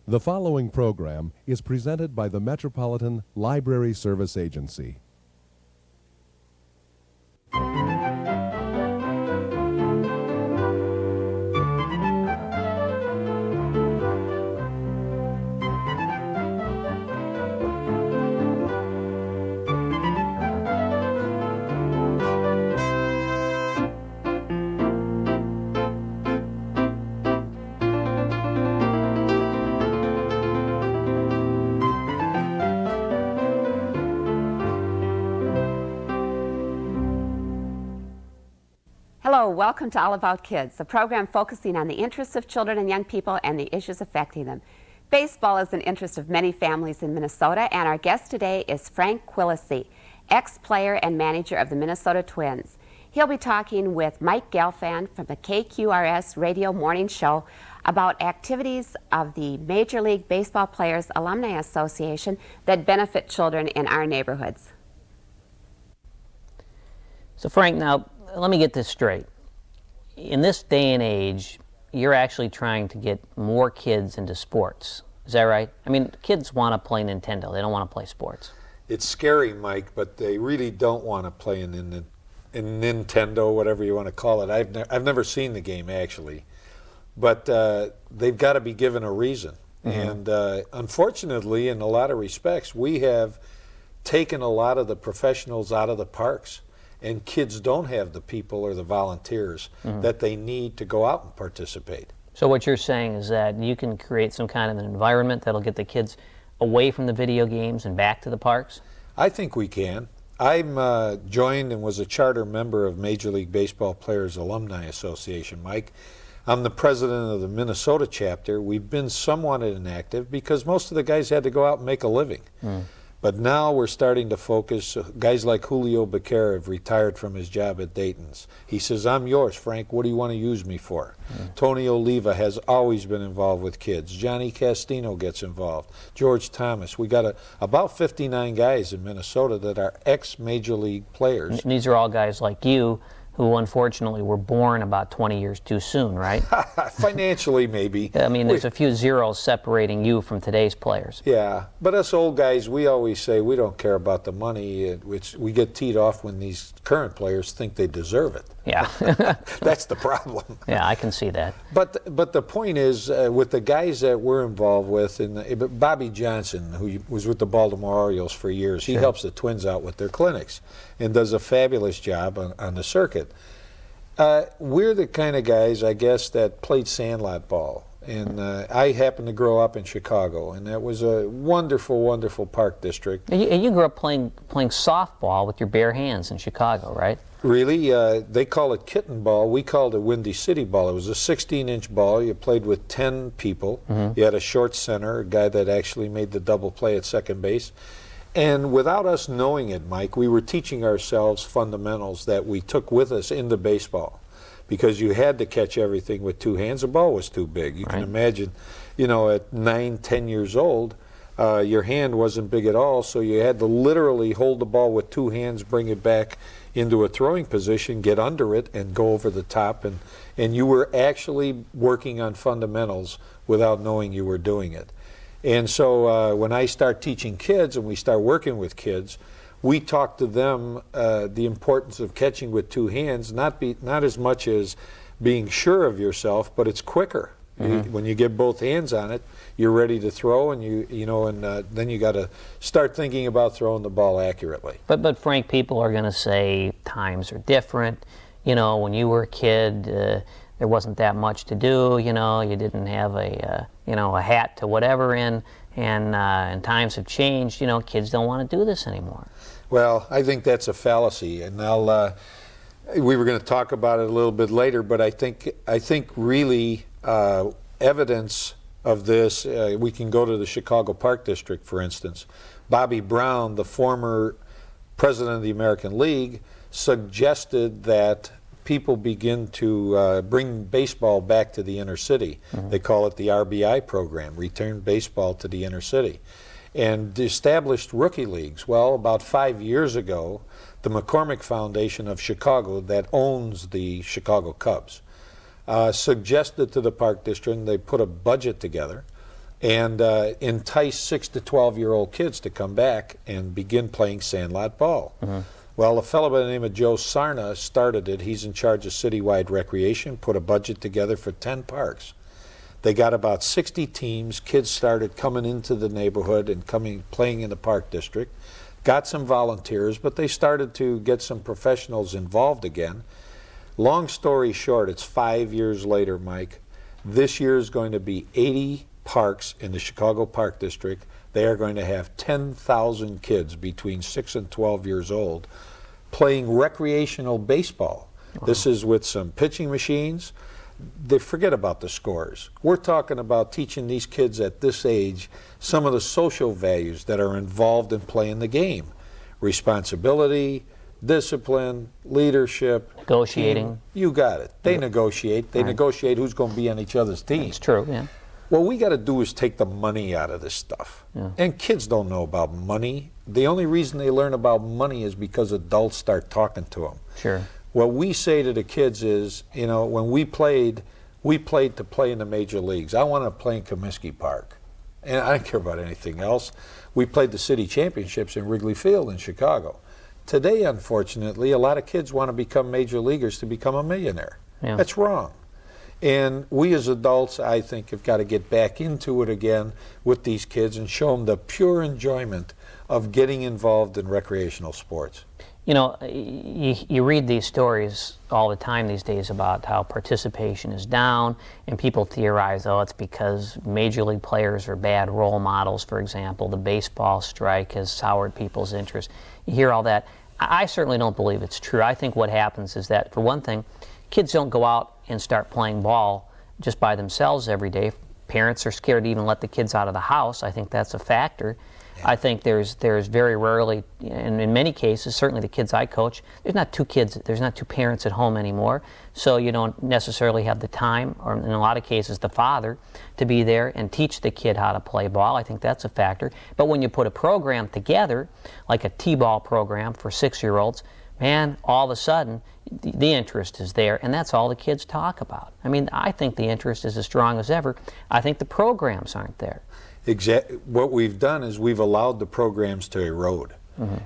The following program is presented by the Metropolitan Library Service Agency. Hello, welcome to All About Kids, a program focusing on the interests of children and young people and the issues affecting them. Baseball is an interest of many families in Minnesota, and our guest today is Frank Quilici, ex-player and manager of the Minnesota Twins. He'll be talking with Mike Gelfand from the KQRS Radio Morning Show about activities of the Major League Baseball Players Alumni Association that benefit children in our neighborhoods. So Frank, now let me get this straight. In this day and age, you're actually trying to get more kids into sports. Is that right? I mean, kids want to play Nintendo. They don't want to play sports. It's scary, Mike, but they really don't want to play in Nintendo, whatever you want to call it. I've never seen the game, actually. But they've got to be given a reason. Mm-hmm. And unfortunately, in a lot of respects, we have taken a lot of the professionals out of the parks. And kids don't have the people or the volunteers that they need to go out and participate. So what you're saying is that you can create some kind of an environment that'll get the kids away from the video games and back to the parks? I think we can. I'm joined and was a charter member of Major League Baseball Players Alumni Association, Mike. I'm the president of the Minnesota chapter. We've been somewhat inactive because most of the guys had to go out and make a living. But now we're starting to focus. Guys like Julio Becerra have retired from his job at Dayton's. He says, I'm yours, Frank. What do you want to use me for? Tony Oliva has always been involved with kids. Johnny Castino gets involved. George Thomas. We got about 59 guys in Minnesota that are ex-Major League players. And these are all guys like you who unfortunately were born about 20 years too soon, right? Financially, maybe. I mean, there's a few zeros separating you from today's players. Yeah, but us old guys, we always say we don't care about the money, which we get teed off when these current players think they deserve it. Yeah. That's the problem. Yeah, I can see that. But the point is, with the guys that we're involved with, Bobby Johnson, who was with the Baltimore Orioles for years, he helps the Twins out with their clinics and does a fabulous job on the circuit. We're the kind of guys, I guess, that played sandlot ball. And I happened to grow up in Chicago, and that was a wonderful, wonderful park district. And you grew up playing softball with your bare hands in Chicago, right? Really, they call it kitten ball. We called it Windy City ball. It was a 16-inch ball. You played with 10 people. You had a short center, a guy that actually made the double play at second base. And without us knowing it, Mike, we were teaching ourselves fundamentals that we took with us into baseball. Because you had to catch everything with two hands. The ball was too big. You can imagine, at 9, 10 years old, your hand wasn't big at all, so you had to literally hold the ball with two hands, bring it back into a throwing position, get under it, and go over the top. And you were actually working on fundamentals without knowing you were doing it. And so when I start teaching kids and we start working with kids, we talk to them the importance of catching with two hands, not as much as being sure of yourself, but it's quicker. When you get both hands on it, you're ready to throw, and then you got to start thinking about throwing the ball accurately. But Frank, people are going to say times are different. When you were a kid, there wasn't that much to do. You didn't have a hat to whatever in, and times have changed. Kids don't want to do this anymore. Well, I think that's a fallacy, and we were going to talk about it a little bit later, but I think really evidence of this, we can go to the Chicago Park District, for instance. Bobby Brown, the former president of the American League, suggested that people begin to bring baseball back to the inner city. They call it the RBI program, Return Baseball to the Inner City. And established rookie leagues. Well, about 5 years ago, the McCormick Foundation of Chicago, that owns the Chicago Cubs, suggested to the Park District, they put a budget together, and entice 6 to 12-year-old kids to come back and begin playing sandlot ball. Well, a fellow by the name of Joe Sarna started it. He's in charge of citywide recreation, put a budget together for 10 parks. They got about 60 teams. Kids started coming into the neighborhood and playing in the park district. Got some volunteers, but they started to get some professionals involved again. Long story short, it's 5 years later, Mike. This year is going to be 80 parks in the Chicago Park District. They are going to have 10,000 kids between 6 and 12 years old playing recreational baseball. Wow. This is with some pitching machines. They forget about the scores. We're talking about teaching these kids at this age some of the social values that are involved in playing the game. Responsibility, discipline, leadership. Negotiating. Team. You got it. They negotiate. They negotiate who's going to be on each other's team. It's true, yeah. What we got to do is take the money out of this stuff. Yeah. And kids don't know about money. The only reason they learn about money is because adults start talking to them. Sure. What we say to the kids is, you know, when we played to play in the major leagues. I want to play in Comiskey Park. And I don't care about anything else. We played the city championships in Wrigley Field in Chicago. Today, unfortunately, a lot of kids want to become major leaguers to become a millionaire. Yeah. That's wrong. And we as adults, I think, have got to get back into it again with these kids and show them the pure enjoyment of getting involved in recreational sports. You know, you read these stories all the time these days about how participation is down, and people theorize, oh, it's because major league players are bad role models, for example. The baseball strike has soured people's interest. You hear all that. I certainly don't believe it's true. I think what happens is that, for one thing, kids don't go out and start playing ball just by themselves every day. Parents are scared to even let the kids out of the house. I think that's a factor. I think there's very rarely, and in many cases, certainly the kids I coach, there's not two parents at home anymore, so you don't necessarily have the time, or in a lot of cases the father, to be there and teach the kid how to play ball. I think that's a factor. But when you put a program together, like a T-ball program for 6-year-olds, man, all of a sudden, the interest is there, and that's all the kids talk about. I mean, I think the interest is as strong as ever. I think the programs aren't there. What we've done is we've allowed the programs to erode,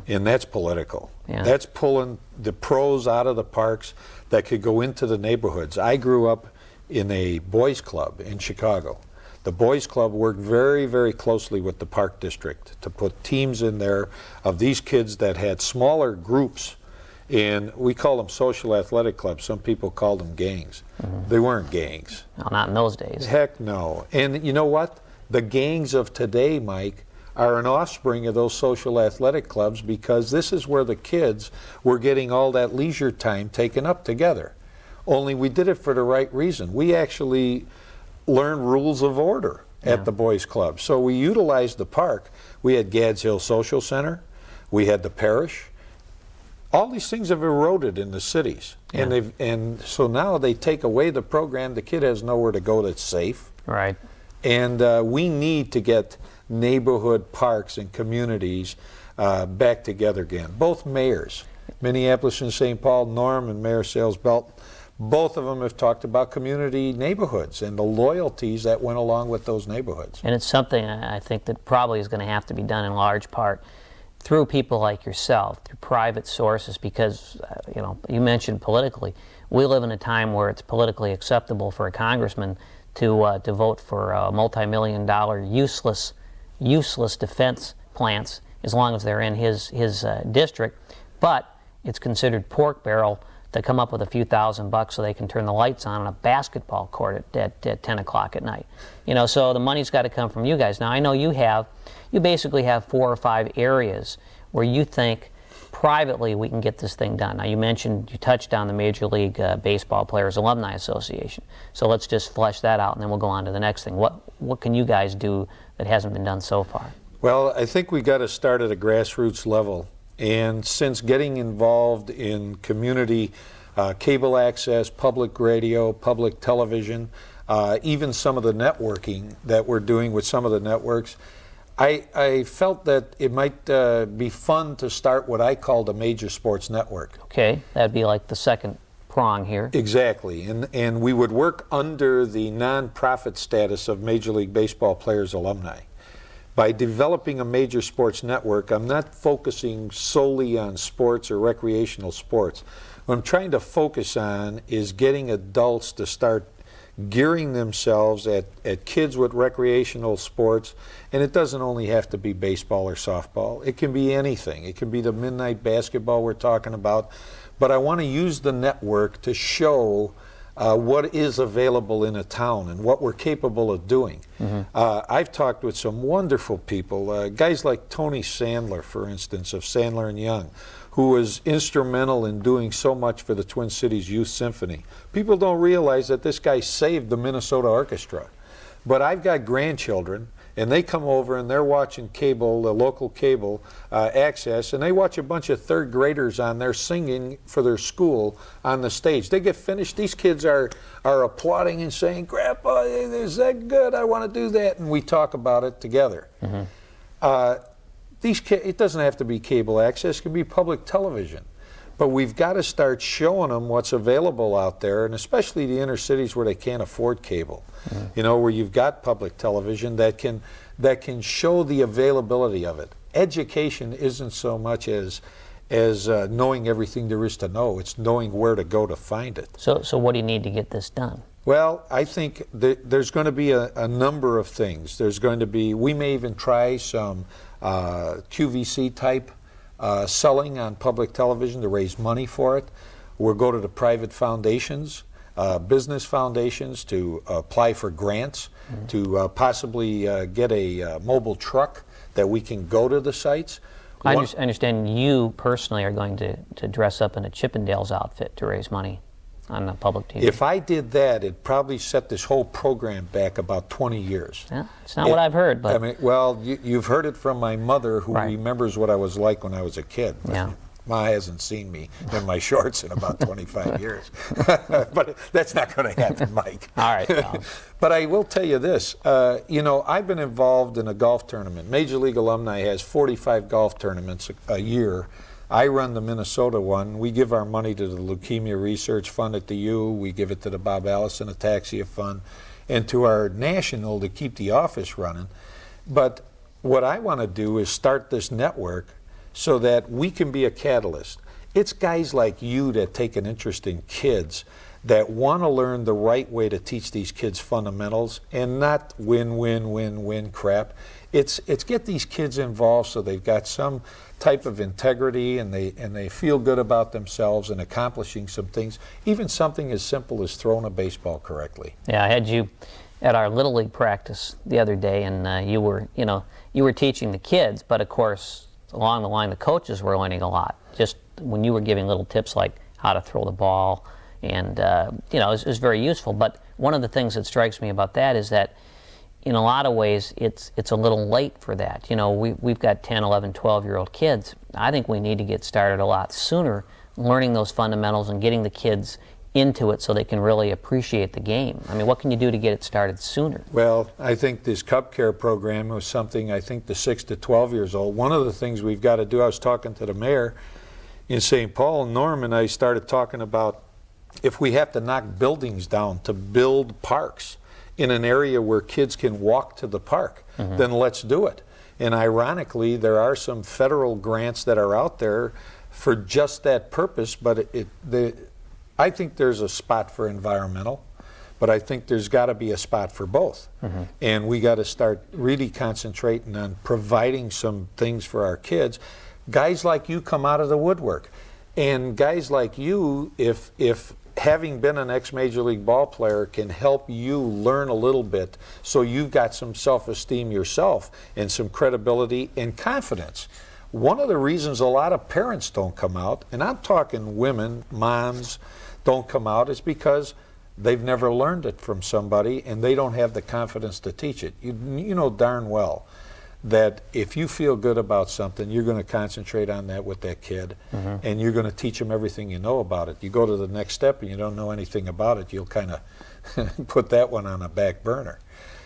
and that's political. Yeah. That's pulling the pros out of the parks that could go into the neighborhoods. I grew up in a boys club in Chicago. The boys club worked very, very closely with the park district to put teams in there of these kids that had smaller groups, and we call them social athletic clubs. Some people call them gangs. They weren't gangs. No, not in those days. Heck no. And you know what? The gangs of today, Mike, are an offspring of those social athletic clubs, because this is where the kids were getting all that leisure time taken up together. Only we did it for the right reason. We actually learned rules of order at the boys club. So we utilized the park. We had Gads Hill Social Center. We had the parish. All these things have eroded in the cities. Yeah. And so now they take away the program. The kid has nowhere to go that's safe. Right. And we need to get neighborhood parks and communities back together again. Both mayors, Minneapolis and St. Paul, Norm and Mayor Sales Belt, both of them have talked about community neighborhoods and the loyalties that went along with those neighborhoods. And it's something I think that probably is going to have to be done in large part through people like yourself, through private sources, because, you mentioned politically. We live in a time where it's politically acceptable for a congressman to vote for multi-million-dollar useless defense plants as long as they're in his district, but it's considered pork barrel to come up with a few $1,000 so they can turn the lights on a basketball court at 10 o'clock at night. So the money's got to come from you guys. Now I know you basically have 4 or 5 areas where you think privately we can get this thing done. Now you touched on the Major League Baseball Players Alumni Association. So let's just flesh that out and then we'll go on to the next thing. What can you guys do that hasn't been done so far? Well, I think we got to start at a grassroots level. And since getting involved in community cable access, public radio, public television, even some of the networking that we're doing with some of the networks, I felt that it might be fun to start what I called a major sports network. Okay, that'd be like the second prong here. Exactly, and we would work under the nonprofit status of Major League Baseball players' alumni. By developing a major sports network, I'm not focusing solely on sports or recreational sports. What I'm trying to focus on is getting adults to start gearing themselves at kids with recreational sports, and it doesn't only have to be baseball or softball. It can be anything. It can be the midnight basketball we're talking about, but I want to use the network to show what is available in a town and what we're capable of doing. I've talked with some wonderful people, guys like Tony Sandler, for instance, of Sandler and Young, who was instrumental in doing so much for the Twin Cities Youth Symphony. People don't realize that this guy saved the Minnesota Orchestra. But I've got grandchildren, and they come over and they're watching cable, the local cable access, and they watch a bunch of third graders on there singing for their school on the stage. They get finished, these kids are applauding and saying, "Grandpa, is that good? I want to do that." And we talk about it together. It doesn't have to be cable access, it can be public television. But we've got to start showing them what's available out there, and especially the inner cities where they can't afford cable. You know, where you've got public television that can show the availability of it. Education isn't so much as knowing everything there is to know, it's knowing where to go to find it. So what do you need to get this done? Well, I think there's going to be a number of things. We may even try some QVC type selling on public television to raise money for it. We'll go to the private foundations, business foundations, to apply for grants, to possibly get a mobile truck that we can go to the sites. I understand you personally are going to dress up in a Chippendales outfit to raise money on the public TV. If I did that, it'd probably set this whole program back about 20 years. Yeah, it's not what I've heard, but... I mean, well, you've heard it from my mother, who remembers what I was like when I was a kid. Yeah. Ma hasn't seen me in my shorts in about 25 years. But that's not going to happen, Mike. All right, Tom. But I will tell you this. You know, I've been involved in a golf tournament. Major League Alumni has 45 golf tournaments a year. I run the Minnesota one. We give our money to the Leukemia Research Fund at the U. We give it to the Bob Allison Ataxia Fund and to our national to keep the office running. But what I want to do is start this network so that we can be a catalyst. It's guys like you that take an interest in kids that want to learn the right way to teach these kids fundamentals and not win crap. It's get these kids involved so they've got some type of integrity and they feel good about themselves and accomplishing some things, even something as simple as throwing a baseball correctly. Yeah, I had you at our Little League practice the other day, and you were teaching the kids, but of course along the line the coaches were learning a lot, just when you were giving little tips like how to throw the ball, and it was very useful. But one of the things that strikes me about that is that in a lot of ways it's a little late for that. You know, we've got 10, 11, 12-year-old kids. I think we need to get started a lot sooner learning those fundamentals and getting the kids into it so they can really appreciate the game. I mean, what can you do to get it started sooner? Well, I think this Cup Care program was something, I think the 6 to 12 years old, one of the things we've got to do, I was talking to the mayor in St. Paul, Norm and I started talking about if we have to knock buildings down to build parks in an area where kids can walk to the park, then let's do it. And ironically, there are some federal grants that are out there for just that purpose, but I think there's a spot for environmental, but I think there's got to be a spot for both. And we got to start really concentrating on providing some things for our kids. Guys like you come out of the woodwork, and guys like you, if having been an ex-Major League ball player can help you learn a little bit so you've got some self-esteem yourself and some credibility and confidence. One of the reasons a lot of parents don't come out, and I'm talking women, moms, don't come out, is because they've never learned it from somebody and they don't have the confidence to teach it. You know darn well that if you feel good about something, you're going to concentrate on that with that kid, and you're going to teach them everything you know about it. You go to the next step and you don't know anything about it, you'll kind of put that one on a back burner.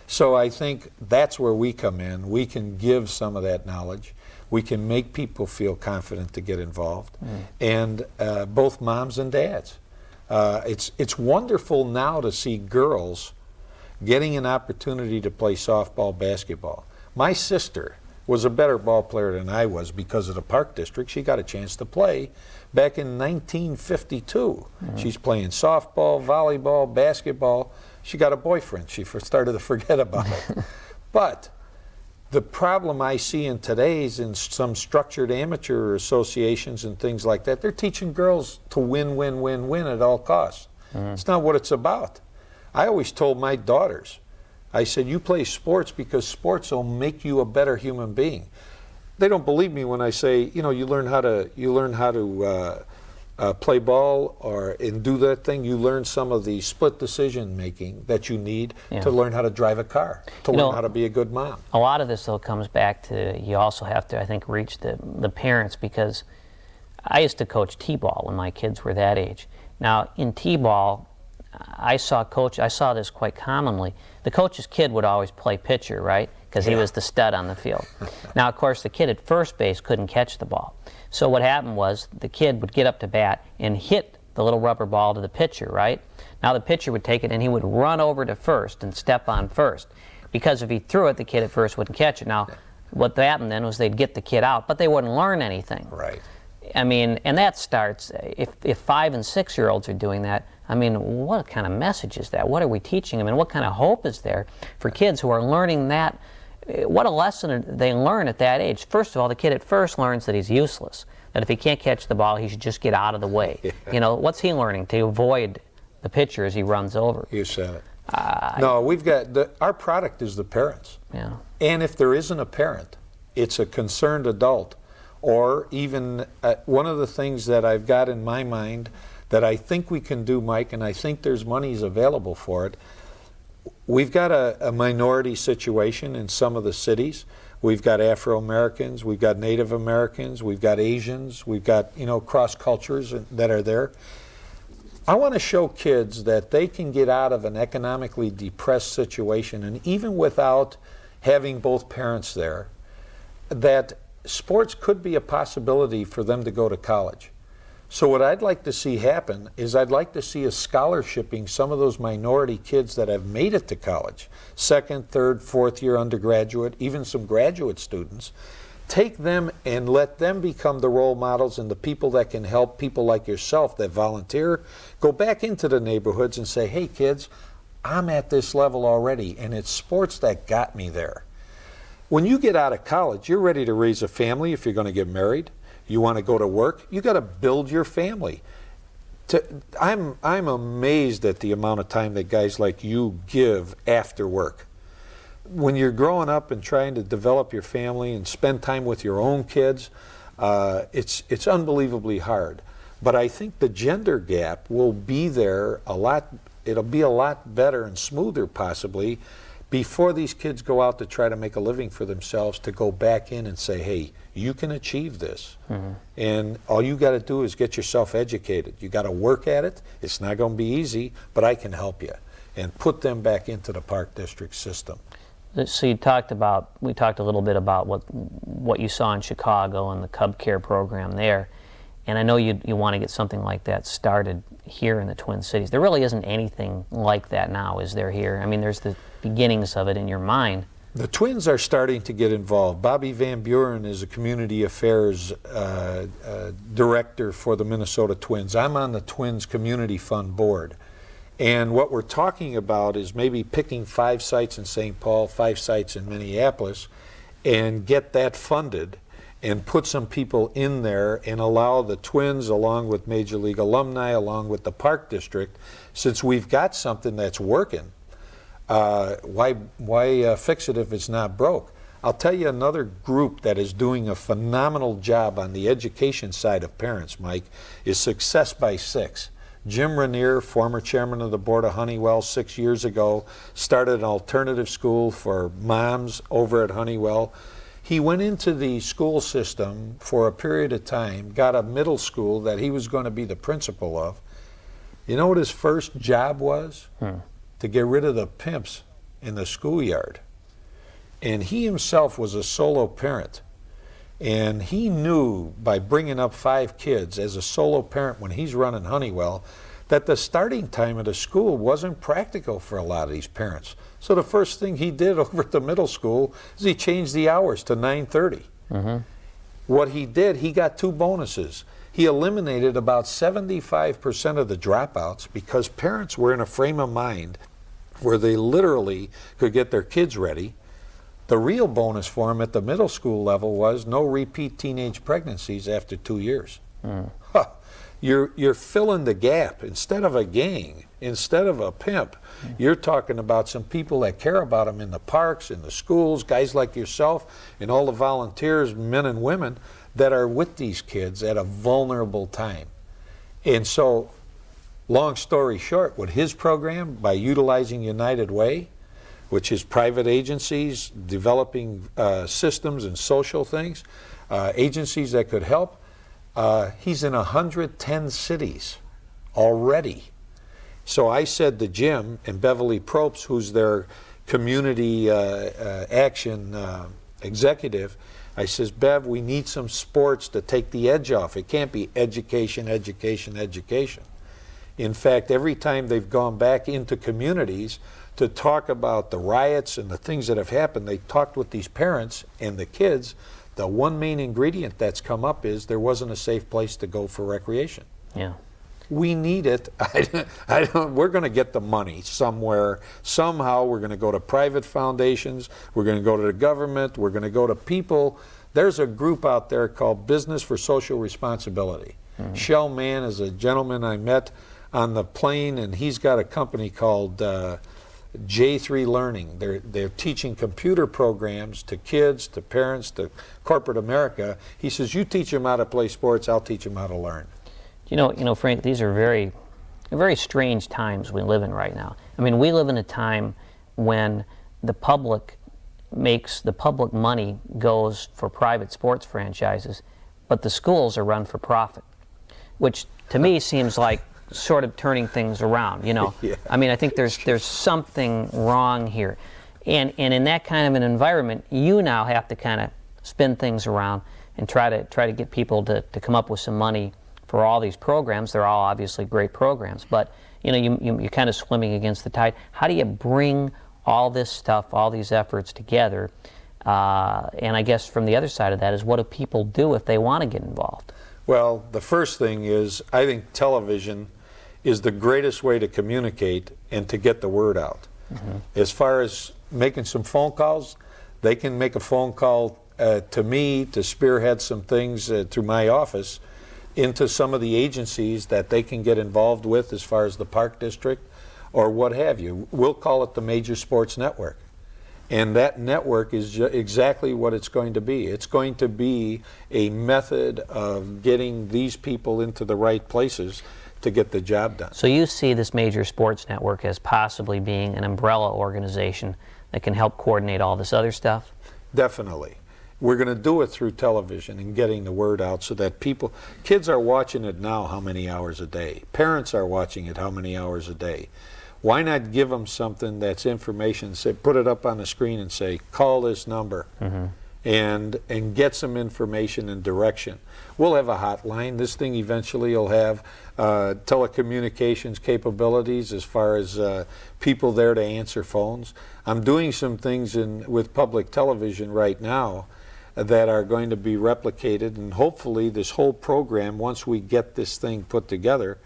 So I think that's where we come in. We can give some of that knowledge. We can make people feel confident to get involved, and both moms and dads. It's wonderful now to see girls getting an opportunity to play softball, basketball. My sister was a better ball player than I was because of the Park District. She got a chance to play back in 1952. She's playing softball, volleyball, basketball. She got a boyfriend. She started to forget about it. But the problem I see in today's in some structured amateur associations and things like that, they're teaching girls to win, win, win, win at all costs. It's not what it's about. I always told my daughters, I said, you play sports because sports will make you a better human being. They don't believe me when I say, you learn how to play ball and do that thing. You learn some of the split decision making that you need to learn how to drive a car, to learn how to be a good mom. A lot of this, though, comes back to you also have to, I think, reach the parents, because I used to coach t-ball when my kids were that age. Now, in t-ball, I saw this quite commonly. The coach's kid would always play pitcher, right? Because he was the stud on the field. Now, of course, the kid at first base couldn't catch the ball. So what happened was the kid would get up to bat and hit the little rubber ball to the pitcher, right? Now the pitcher would take it and he would run over to first and step on first. Because if he threw it, the kid at first wouldn't catch it. Now, what happened then was they'd get the kid out, but they wouldn't learn anything. Right. I mean, and that starts, if 5 and 6 year olds are doing that, I mean, what kind of message is that? What are we teaching them? And what kind of hope is there for kids who are learning that? What a lesson they learn at that age. First of all, the kid at first learns that he's useless, that if he can't catch the ball, he should just get out of the way. What's he learning? To avoid the pitcher as he runs over. You said it. No, we've got, our product is the parents. Yeah. And if there isn't a parent, it's a concerned adult. Or even one of the things that I've got in my mind that I think we can do, Mike, and I think there's monies available for it. We've got a minority situation in some of the cities. We've got Afro-Americans, we've got Native Americans, we've got Asians, we've got, cross cultures that are there. I want to show kids that they can get out of an economically depressed situation, and even without having both parents there, that sports could be a possibility for them to go to college. So what I'd like to see happen is I'd like to see us scholarshiping some of those minority kids that have made it to college, 2nd, 3rd, 4th year undergraduate, even some graduate students. Take them and let them become the role models and the people that can help people like yourself that volunteer. Go back into the neighborhoods and say, hey kids, I'm at this level already, and it's sports that got me there. When you get out of college, you're ready to raise a family if you're going to get married. You want to go to work, you got to build your family. I'm amazed at the amount of time that guys like you give after work. When you're growing up and trying to develop your family and spend time with your own kids, it's unbelievably hard. But I think the gender gap will be there a lot. It'll be a lot better and smoother possibly before these kids go out to try to make a living for themselves, to go back in and say, hey, you can achieve this. And all you got to do is get yourself educated. You got to work at it. It's not going to be easy, but I can help you. And put them back into the Park District system. So we talked a little bit about what you saw in Chicago and the Cub Care program there. And I know you want to get something like that started here in the Twin Cities. There really isn't anything like that now, is there here? I mean, there's the beginnings of it in your mind. The Twins are starting to get involved. Bobby Van Buren is a community affairs director for the Minnesota Twins. I'm on the Twins Community Fund board. And what we're talking about is maybe picking 5 sites in St. Paul, 5 sites in Minneapolis, and get that funded and put some people in there and allow the Twins, along with Major League Alumni, along with the Park District, since we've got something that's working, why fix it if it's not broke? I'll tell you another group that is doing a phenomenal job on the education side of parents, Mike, is Success by 6. Jim Rainier, former chairman of the board of Honeywell 6 years ago, started an alternative school for moms over at Honeywell. He went into the school system for a period of time, got a middle school that he was going to be the principal of. You know what his first job was? To get rid of the pimps in the schoolyard. And he himself was a solo parent. And he knew by bringing up 5 kids as a solo parent when he's running Honeywell that the starting time of the school wasn't practical for a lot of these parents. So the first thing he did over at the middle school is he changed the hours to 9:30. What he did, he got 2 bonuses. He eliminated about 75% of the dropouts because parents were in a frame of mind where they literally could get their kids ready. The real bonus for him at the middle school level was no repeat teenage pregnancies after 2 years. Huh. You're filling the gap. Instead of a gang, instead of a pimp, you're talking about some people that care about them in the parks, in the schools, guys like yourself, and all the volunteers, men and women, that are with these kids at a vulnerable time. And so, long story short, with his program, by utilizing United Way, which is private agencies developing systems and social things, agencies that could help, he's in 110 cities already. So I said to Jim and Beverly Probst, who's their community action executive, I says, Bev, we need some sports to take the edge off. It can't be education, education, education. In fact, every time they've gone back into communities to talk about the riots and the things that have happened, they talked with these parents and the kids. The one main ingredient that's come up is there wasn't a safe place to go for recreation. Yeah. We need it. We're going to get the money somewhere. Somehow we're going to go to private foundations. We're going to go to the government. We're going to go to people. There's a group out there called Business for Social Responsibility. Shell Mann is a gentleman I met on the plane, and he's got a company called J3 Learning. They're teaching computer programs to kids, to parents, to corporate America. He says, you teach them how to play sports, I'll teach them how to learn. You know, Frank, these are very strange times we live in right now. I mean, we live in a time when the public money goes for private sports franchises, but the schools are run for profit, which to me seems like sort of turning things around, you know. Yeah. I mean, I think there's something wrong here. And in that kind of an environment, you now have to kind of spin things around and try to get people to come up with some money for all these programs. They're all obviously great programs, but you know, you're kind of swimming against the tide. How do you bring all this stuff, all these efforts together? And I guess from the other side of that is, what do people do if they want to get involved? Well, the first thing is, I think television is the greatest way to communicate and to get the word out. As far as making some phone calls, they can make a phone call to me to spearhead some things through my office into some of the agencies that they can get involved with as far as the Park District or what have you. We'll call it the Major Sports Network. And that network is exactly what it's going to be. It's going to be a method of getting these people into the right places to get the job done. So you see this Major Sports Network as possibly being an umbrella organization that can help coordinate all this other stuff? Definitely. We're going to do it through television and getting the word out so that kids are watching it now how many hours a day. Parents are watching it how many hours a day. Why not give them something that's information, say, put it up on the screen and say, call this number, and get some information and direction. We'll have a hotline. This thing eventually will have telecommunications capabilities as far as people there to answer phones. I'm doing some things with public television right now that are going to be replicated, and hopefully this whole program, once we get this thing put together,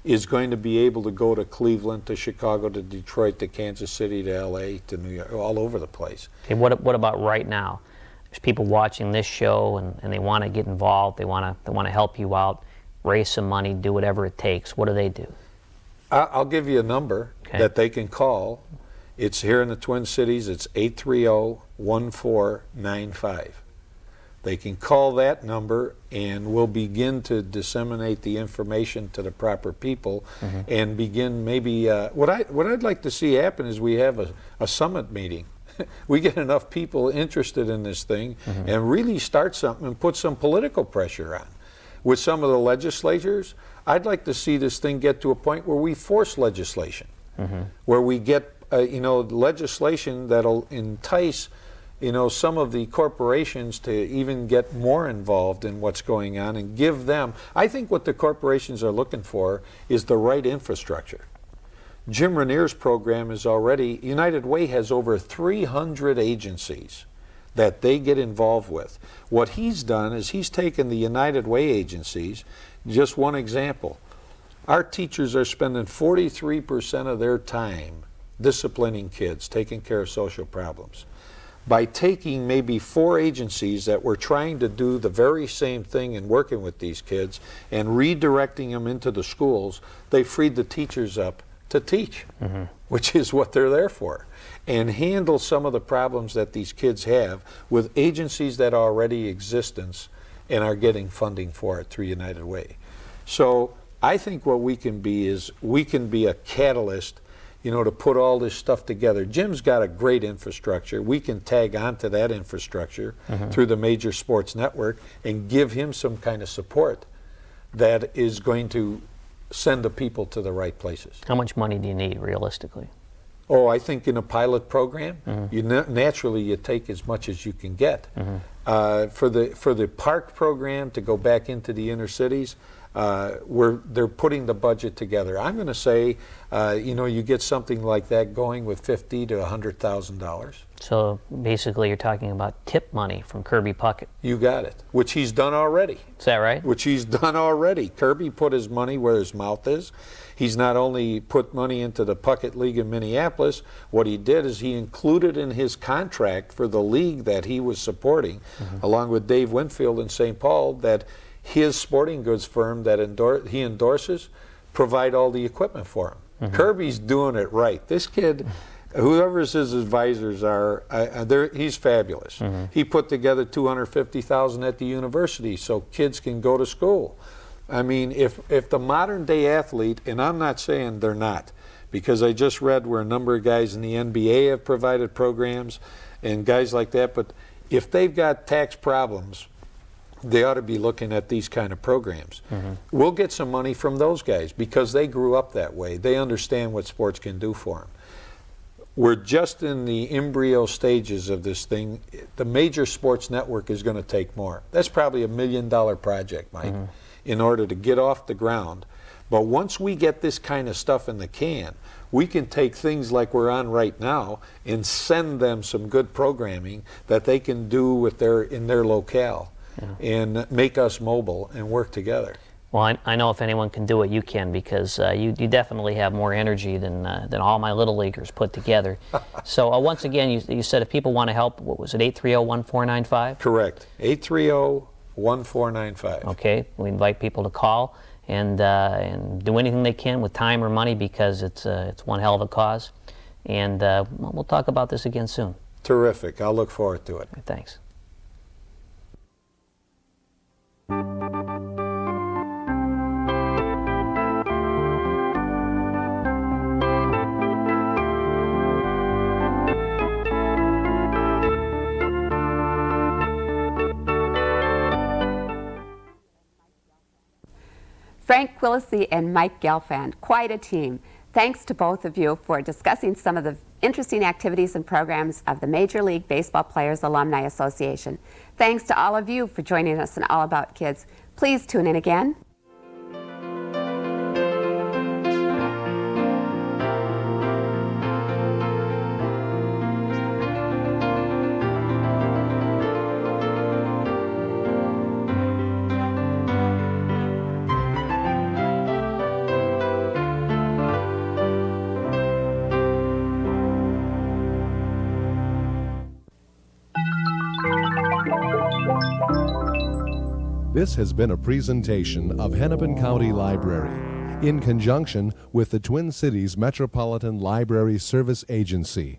is going to be able to go to Cleveland, to Chicago, to Detroit, to Kansas City, to LA, to New York, all over the place. Okay, what about right now? There's people watching this show and they want to get involved, they want to help you out, raise some money, do whatever it takes. What do they do? I'll give you a number that they can call. It's here in the Twin Cities. It's 830-1495. They can call that number and we'll begin to disseminate the information to the proper people and begin maybe, what I'd like to see happen is we have a summit meeting. We get enough people interested in this thing and really start something and put some political pressure on. With some of the legislators, I'd like to see this thing get to a point where we force legislation, where we get legislation that'll entice some of the corporations to even get more involved in what's going on and give them. I think what the corporations are looking for is the right infrastructure. Jim Ranier's program is already, United Way has over 300 agencies that they get involved with. What he's done is he's taken the United Way agencies, just one example. Our teachers are spending 43% of their time disciplining kids, taking care of social problems. By taking maybe 4 agencies that were trying to do the very same thing and working with these kids and redirecting them into the schools, they freed the teachers up to teach, which is what they're there for, and handle some of the problems that these kids have with agencies that already exist and are getting funding for it through United Way. So I think what we can be is we can be a catalyst, to put all this stuff together. Jim's got a great infrastructure. We can tag onto that infrastructure through the major sports network and give him some kind of support that is going to send the people to the right places. How much money do you need realistically? Oh, I think in a pilot program, naturally you take as much as you can get. For the park program to go back into the inner cities, they're putting the budget together. I'm going to say, you get something like that going with $50,000 to $100,000. So basically, you're talking about tip money from Kirby Puckett. You got it, which he's done already. Is that right? Which he's done already. Kirby put his money where his mouth is. He's not only put money into the Puckett League in Minneapolis, what he did is he included in his contract for the league that he was supporting, along with Dave Winfield in St. Paul, that his sporting goods firm that he endorses provide all the equipment for him. Kirby's doing it right. This kid, whoever his advisors are, he's fabulous. He put together $250,000 at the university so kids can go to school. I mean, if the modern day athlete, and I'm not saying they're not, because I just read where a number of guys in the NBA have provided programs and guys like that, but if they've got tax problems, they ought to be looking at these kind of programs. We'll get some money from those guys because they grew up that way. They understand what sports can do for them. We're just in the embryo stages of this thing. The major sports network is going to take more. That's probably $1 million project, Mike, in order to get off the ground. But once we get this kind of stuff in the can, we can take things like we're on right now and send them some good programming that they can do in their locale. And make us mobile and work together. Well, I know if anyone can do it, you can, because you definitely have more energy than all my little leaguers put together. So once again, you said if people want to help, what was it, 830-1495? Correct, 830-1495. Okay, we invite people to call and do anything they can with time or money, because it's one hell of a cause. And we'll talk about this again soon. Terrific, I'll look forward to it. Thanks. Frank Quilici and Mike Gelfand, quite a team. Thanks to both of you for discussing some of the interesting activities and programs of the Major League Baseball Players Alumni Association. Thanks to all of you for joining us in All About Kids. Please tune in again. This has been a presentation of Hennepin County Library in conjunction with the Twin Cities Metropolitan Library Service Agency.